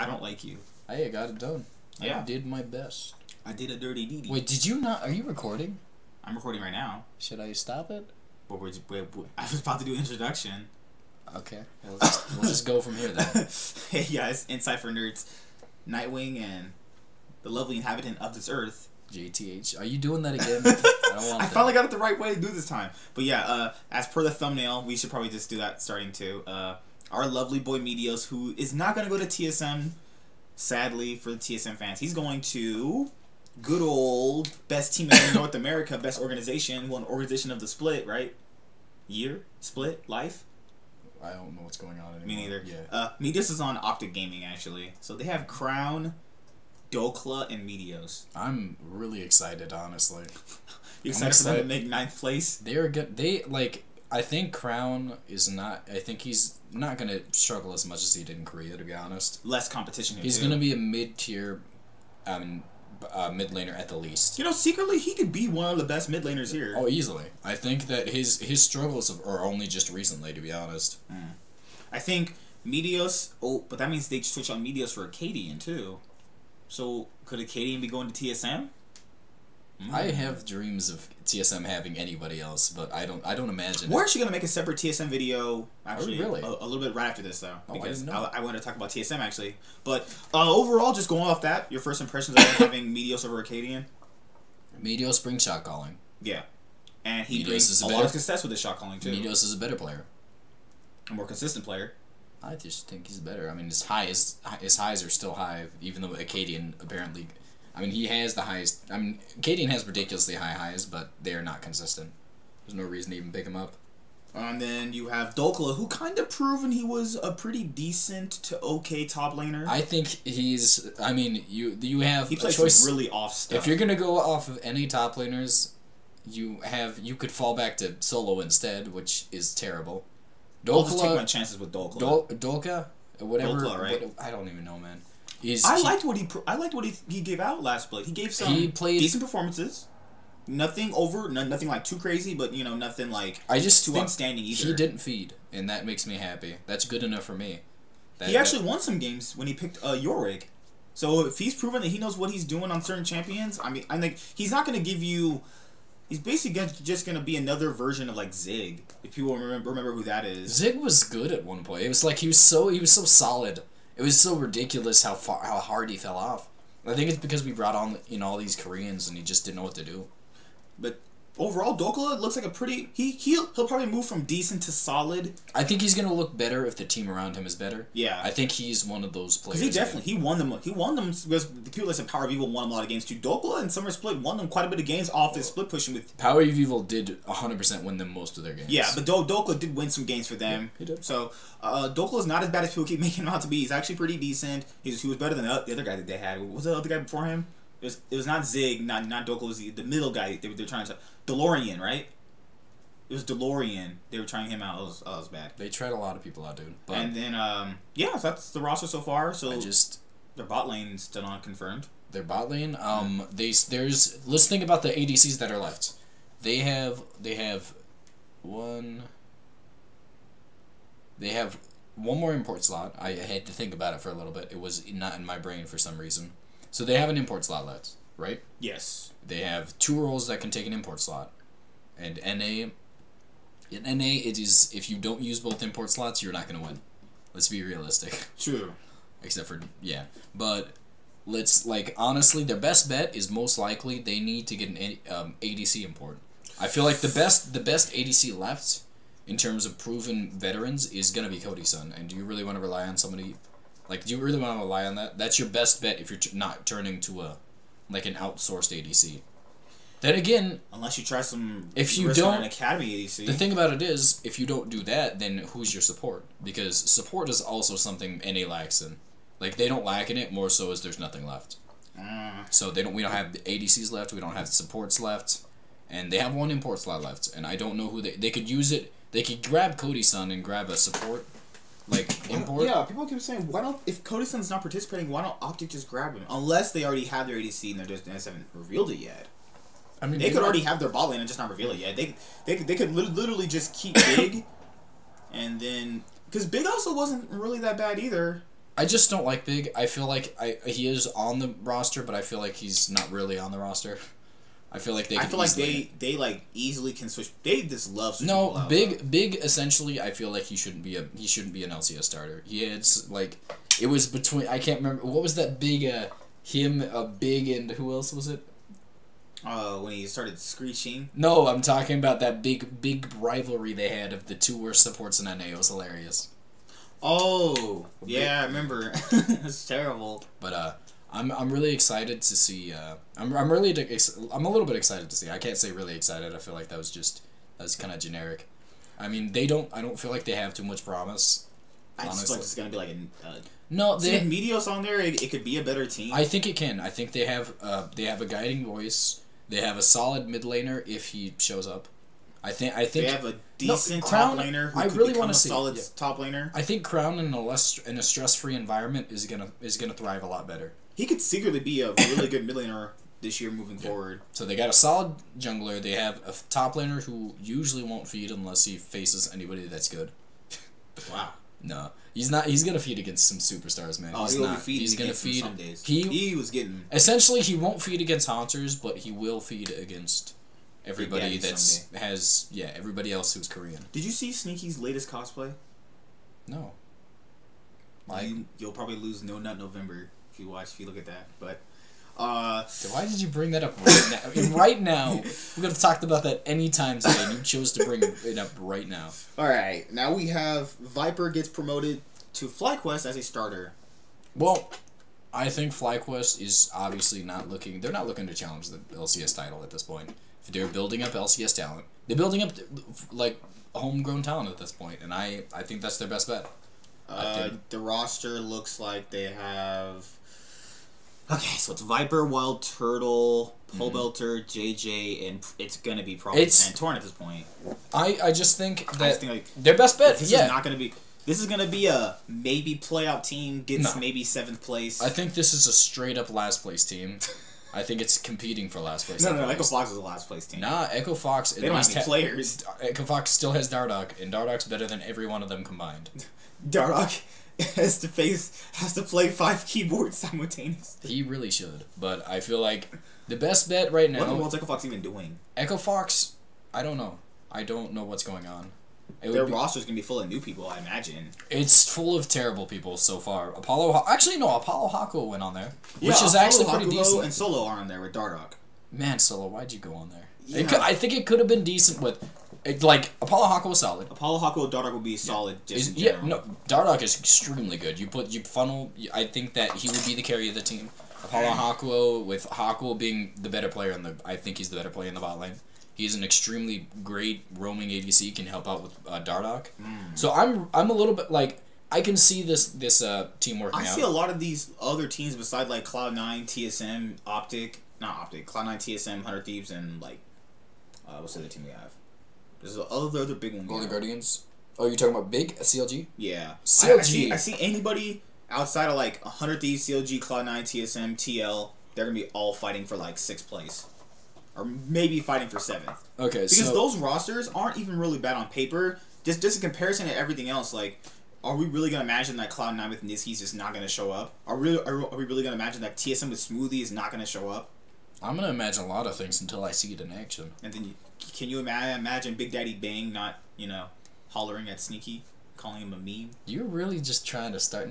I don't like you. I got it done. Yeah. I did my best. I did a dirty deed. Wait, did you not? Are you recording? I'm recording right now. Should I stop it? But I was about to do an introduction. Okay. We'll just go from here then. Hey guys, Insight for Nerds, Nightwing and the lovely inhabitant of this earth. JTH. Are you doing that again? I don't want I finally got it the right way to do this time. But yeah, as per the thumbnail, we should probably just do that starting to. Our lovely boy Meteos, who is not going to go to TSM, sadly for the TSM fans. He's going to good old best team in North America, best organization, one organization of the split, right? Year? Split? Life? I don't know what's going on anymore. Me neither. Yeah. Meteos is on Optic Gaming, actually. So they have Crown, Dokla, and Meteos. I'm really excited, honestly. You excited for them to make 9th place? They're good. I think Crown is not. I think he's not gonna struggle as much as he did in Korea. To be honest, less competition here. He's gonna be a mid-tier, mid laner at the least. You know, secretly he could be one of the best mid laners here. Oh, easily. I think that his struggles are only just recently. To be honest, I think Meteos. Oh, but that means they switch on Meteos for Acadian too. So could Acadian be going to TSM? I have dreams of TSM having anybody else, but I don't imagine. We're actually gonna make a separate TSM video. Actually, really? a little bit right after this though, because I want to talk about TSM actually. But overall, just going off that, your first impressions of having Meteos over Acadian? Meteos brings shot calling. Yeah, and he Meteos brings a lot of success with his shot calling too. Meteos is a better player, a more consistent player. I just think he's better. I mean, his highs are still high, even though Acadian apparently. I mean, he has the highest. I mean, Acadian has ridiculously high highs, but they are not consistent. There's no reason to even pick him up. And then you have Dokla, who kind of proven he was a pretty decent to okay top laner. I think he's. I mean, you have he plays a choice. Some really off stuff. If you're gonna go off of any top laners, you could fall back to solo instead, which is terrible. I'll just take my chances with Dokla. Dolka, whatever. Dokla, right? I don't even know, man. I liked what he gave out last split. He gave some decent performances. Nothing nothing like too crazy, but you know, nothing like too outstanding either. He didn't feed, and that makes me happy. That's good enough for me. He actually won some games when he picked Yorick. So if he's proven that he knows what he's doing on certain champions, I mean, I think he's not going to give you. He's basically just going to be another version of like Zig. If people remember who that is. Zig was good at one point. It was like he was so solid. It was so ridiculous how hard he fell off. I think it's because we brought on all these Koreans and he just didn't know what to do. But overall, Dokla looks like a pretty. He'll probably move from decent to solid. I think he's gonna look better if the team around him is better. Yeah, I think he's one of those players. Because he won them. He won them because the people that said Power of Evil won a lot of games too. Dokla and Summer Split won them quite a bit of games off his split pushing with. Power of Evil did 100% win them most of their games. Yeah, but Dokla did win some games for them. Yeah, he did. So Dokla is not as bad as people keep making him out to be. He's actually pretty decent. He was better than the other guy that they had. What was the other guy before him? It was not Zig, not Dokla. It was the middle guy. They were trying to DeLorean, right? It was DeLorean. They were trying him out. It was bad. They tried a lot of people out, dude. But and then yeah, so that's the roster so far. So their bot lane still not confirmed. Their bot lane, let's think about the ADCs that are left. They have one more import slot. I had to think about it for a little bit. It was not in my brain for some reason. So they have an import slot left, right? Yes. They have 2 roles that can take an import slot. And NA, it is, if you don't use both import slots, you're not going to win. Let's be realistic. True. Except for, yeah. But honestly, their best bet is most likely they need to get an ADC import. I feel like the best ADC left in terms of proven veterans is going to be Cody's son. And do you really want to rely on somebody? Like, do you really want to rely on that? That's your best bet if you're not turning to an outsourced ADC. Then again, unless you try some, if you don't, an academy ADC. The thing about it is, if you don't do that, then who's your support? Because support is also something NA lacks in. Like, they don't lack in it, more so as there's nothing left. So we don't have the ADCs left, we don't have supports left, and they have 1 import slot left. And I don't know who they could use it. They could grab Cody's son and grab a support. Like, import? Yeah, people keep saying, why don't, if Codison's not participating, why don't Optic just grab him? Unless they already have their ADC and they just haven't revealed it yet. I mean, they could already have their bot lane and just not reveal it yet. They could literally just keep Big, and then... Because Big also wasn't really that bad either. I just don't like Big. I feel like he is on the roster, but I feel like he's not really on the roster. I feel like they like easily can switch. They just love switching no people out, Big. Essentially, I feel like he shouldn't be an LCS starter. He had like it was between I can't remember what was that Big Big and who else was it? When he started screeching. No, I'm talking about that big rivalry they had of the two worst supports in NA. It was hilarious. Oh, yeah, I remember. It's terrible. But I'm really excited to see. I'm a little bit excited to see. I can't say really excited. I feel like that was kind of generic. I mean, I don't feel like they have too much promise. I just feel like it's gonna be like no, they with Meteos on there. It could be a better team. I think it can. I think they have a guiding voice. They have a solid mid laner if he shows up. I think they have a decent Crown, top laner who I could really become want to a see solid top laner. I think Crown in a stress-free environment is gonna thrive a lot better. He could secretly be a really good mid laner this year moving forward. So they got a solid jungler. They have a top laner who usually won't feed unless he faces anybody that's good. Wow. No, he's not. He's gonna feed against some superstars, man. Oh, he's gonna feed. Some days. He was getting. Essentially, he won't feed against haunters, but he will feed against everybody everybody else who's Korean. Did you see Sneaky's latest cosplay? No. You'll probably lose No Nut November if you look at that. But why did you bring that up right now? I mean, right now, we could have talked about that any time today, and you chose to bring it up right now. All right, now we have Viper gets promoted to FlyQuest as a starter. Well, I think FlyQuest is obviously not looking. They're not looking to challenge the LCS title at this point. If they're building up LCS talent, they're building up like homegrown talent at this point, and I think that's their best bet. The roster looks like they have. Okay, so it's Viper, Wild Turtle, Pole Belter, JJ, and it's gonna be probably Santorin at this point. I just think that like, their best bet. This is not gonna be. This is gonna be a maybe playout team gets maybe 7th place. I think this is a straight up last place team. I think it's competing for last place. No, Echo Fox is a last place team. Nah, Echo Fox. They don't have any players. Echo Fox still has Dardoch, and Dardoch's better than every one of them combined. Dardoch has to play 5 keyboards simultaneously. He really should, but I feel like the best bet right now. What in the world's Echo Fox even doing? Echo Fox, I don't know. I don't know what's going on. Their roster's gonna be full of new people, I imagine. It's full of terrible people so far. Apollo Hako went on there, yeah, which is actually pretty Hakuho decent. And Solo are on there with Dardoch. Man, Solo, why'd you go on there? Yeah. I think it could have been decent with, like, Apollo Hako was solid. Apollo Hako and Dardoch would be solid. Dardoch is extremely good. You funnel. I think that he would be the carry of the team. Apollo Hako, with Hako being the better player I think he's the better player in the bot lane. He's an extremely great roaming ADC, can help out with Dardoch. So I'm a little bit like I can see this team working out. I see a lot of these other teams beside like Cloud9, TSM, Cloud9, TSM, 100 Thieves, and like what's the other team we have? There's the other big one. Golden Guardians. Oh, you're talking about big CLG? Yeah. CLG. I see anybody outside of like 100 Thieves, CLG, Cloud9, TSM, TL. They're gonna be all fighting for like 6th place. Or maybe fighting for 7th. Okay, because those rosters aren't even really bad on paper. Just in comparison to everything else, like, are we really gonna imagine that Cloud9 with Niski's just not gonna show up? Are we really gonna imagine that TSM with Smoothie is not gonna show up? I'm gonna imagine a lot of things until I see it in action. And then can you imagine Big Daddy Bang not hollering at Sneaky, calling him a meme? You're really just trying to start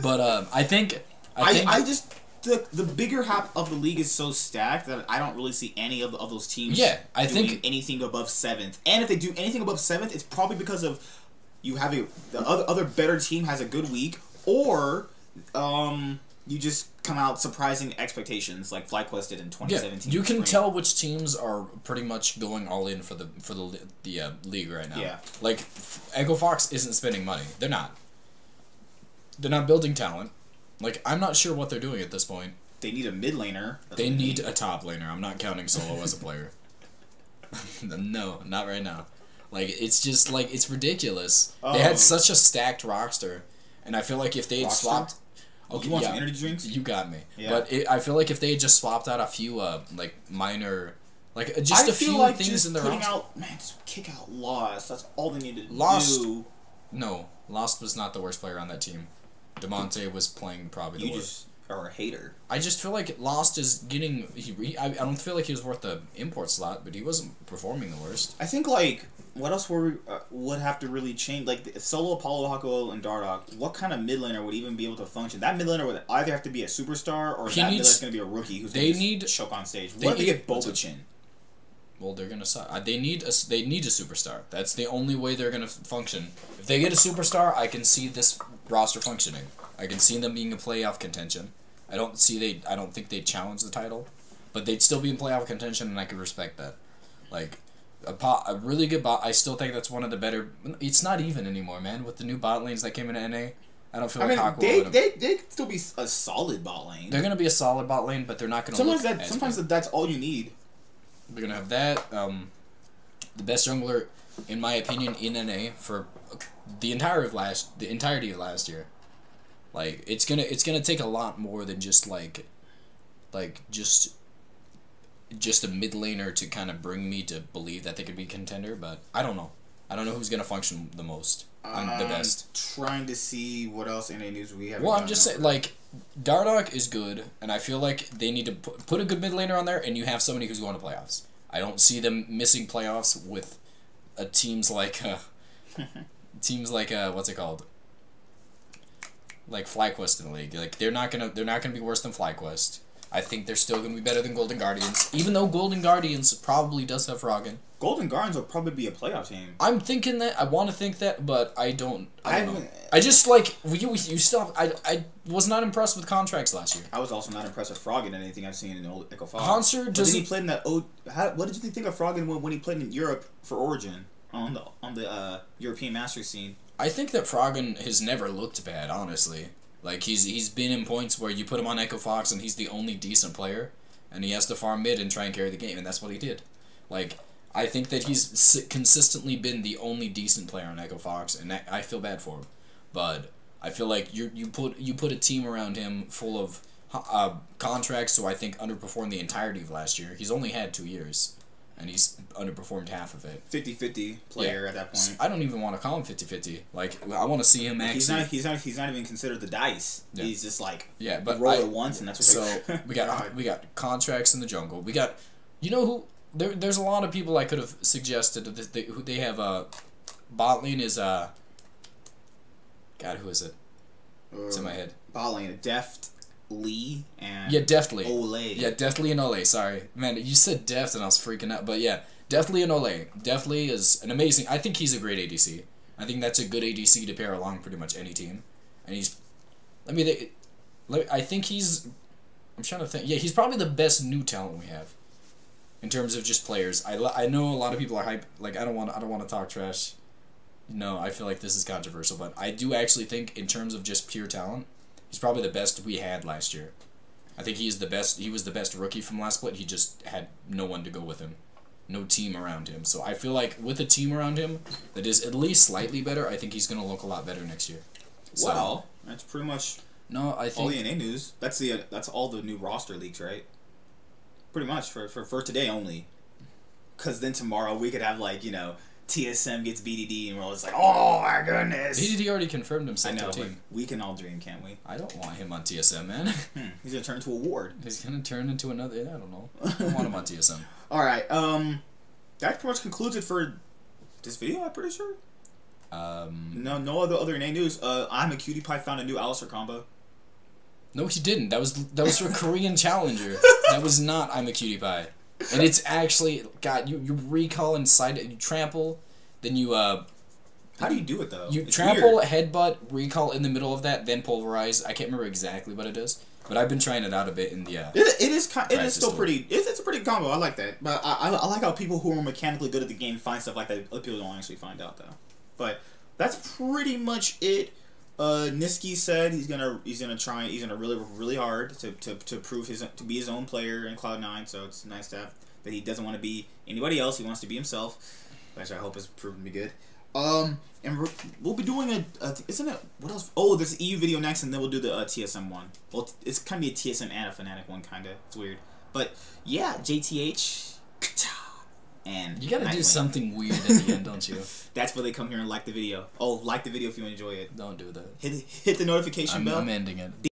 but I think the bigger half of the league is so stacked that I don't really see any of those teams doing anything above 7th. And if they do anything above 7th, it's probably because of you have the other better team has a good week, or you just come out surprising expectations like FlyQuest did in 2017. You can tell which teams are pretty much going all in for the league right now. Yeah. Like Echo Fox isn't spending money. They're not. They're not building talent. Like, I'm not sure what they're doing at this point. They need a mid laner. They need a top laner. I'm not counting Solo as a player. No, not right now. Like, it's just, like, it's ridiculous. They had such a stacked roster, and I feel like if they had swapped... Okay, you want some energy drinks? You got me. Yeah. But I feel like if they had just swapped out a few, like, minor... Like, just a few things in their roster. Just kick out Lost. That's all they need to Lost? do. No, Lost was not the worst player on that team. DeMonte was playing probably the You worst. just are a hater. I just feel like Lost is getting. I don't feel like he was worth the import slot, but he wasn't performing the worst. I think, like, what else would have to really change? Like, if Solo, Apollo, Hako, and Dardoch, what kind of mid laner would even be able to function? That mid laner would either have to be a superstar, or that mid laner's going to be a rookie who's going to choke on stage. What if they get Bobachin? Well, they're gonna suck. They need a superstar. That's the only way they're gonna function. If they get a superstar, I can see this roster functioning. I can see them being a playoff contention. I don't think they'd challenge the title, but they'd still be in playoff contention, and I could respect that. Like a really good bot. I still think that's one of the better. It's not even anymore, man. With the new bot lanes that came into NA, I don't feel like Hako. They could still be a solid bot lane. They're gonna be a solid bot lane, but they're not gonna. Sometimes that's all you need. We're gonna have that. The best jungler, in my opinion, in NA for the entirety of last year. Like it's gonna take a lot more than just just a mid laner to kind of bring me to believe that they could be a contender. But I don't know. I don't know who's gonna function the most. I'm the best. Trying to see what else NA news we have. Well, I'm just saying, like, Dardoch is good, and I feel like they need to put a good mid laner on there, and you have somebody who's going to playoffs. I don't see them missing playoffs with teams like what's it called? Like FlyQuest in the league. Like they're not gonna be worse than FlyQuest. I think they're still gonna be better than Golden Guardians, even though Golden Guardians probably does have Froggen. Golden Guardians will probably be a playoff team. I'm thinking that. I want to think that, but I don't know. I just like you still. I was not impressed with contracts last year. I was also not impressed with Froggen in anything I've seen in old Echo Fox. Hansard does he played in that? What did you think of Froggen when he played in Europe for Origin on the European Masters scene? I think that Froggen has never looked bad, honestly. Like he's been in points where you put him on Echo Fox and he's the only decent player, and he has to farm mid and try and carry the game, and that's what he did. Like. I think that he's consistently been the only decent player on Echo Fox, and I feel bad for him. But I feel like you put a team around him full of contracts who I think underperformed the entirety of last year. He's only had 2 years, and he's underperformed half of it. 50-50 player at that point. I don't even want to call him 50-50. Like I want to see him actually. He's not even considered the dice. Yeah. He's just like but roll it once, and that's what. So we got contracts in the jungle. We got who. There's a lot of people I could have suggested that they have bot lane is God, who is it? It's in my head. Bot lane, Deft Lee and Deftly. Olay. Yeah, Deftly and Olay. Sorry, man, you said Deft and I was freaking out. But yeah, Deftly and Olay. Deftly is an amazing. I think he's a great ADC. I think that's a good ADC to pair along pretty much any team, and he's. I think he's. I'm trying to think. Yeah, he's probably the best new talent we have. In terms of just players, I know a lot of people are hype. Like I don't want to talk trash. No, I feel like this is controversial, but I do actually think in terms of just pure talent, he's probably the best we had last year. I think he's the best. He was the best rookie from last split. He just had no one to go with him, no team around him. So I feel like with a team around him that is at least slightly better, I think he's gonna look a lot better next year. So, well, that's pretty much I think all the NA news. That's all the new roster leaks, right? Pretty much for today only, because then tomorrow we could have TSM gets BDD and we're all just like, oh my goodness. BDD already confirmed himself to the team. We can all dream, can't we? I don't want him on TSM, man. He's gonna turn into a ward. He's gonna turn into another. I don't know. I don't want him on TSM. All right. That pretty much concludes it for this video. I'm pretty sure. No other NA news. I'm a Cutie Pie found a new Alistair combo. No, he didn't. That was for Korean Challenger. That was not I'm a Cutie Pie. And it's actually, God, you recall inside it, you trample, then you, How do you do it, though? You trample, headbutt, recall in the middle of that, then pulverize. I can't remember exactly what it is, but I've been trying it out a bit in the, It is still pretty, it's a pretty combo, I like that. But I like how people who are mechanically good at the game find stuff like that other people don't actually find out, though. But that's pretty much it. Niski said he's gonna really hard to prove to be his own player in Cloud9. So it's nice to have that he doesn't want to be anybody else. He wants to be himself, which I hope has proven to be good. And we'll be doing isn't it what else? Oh, there's an EU video next, and then we'll do the TSM one. Well, it's kind of be a TSM and a Fnatic one, kind of. It's weird, but yeah, JTH. and you gotta do Nightwing. something weird at the end, don't you? That's where they come here and like the video. Oh, like the video if you enjoy it. Don't do that. Hit the notification bell. I'm ending it.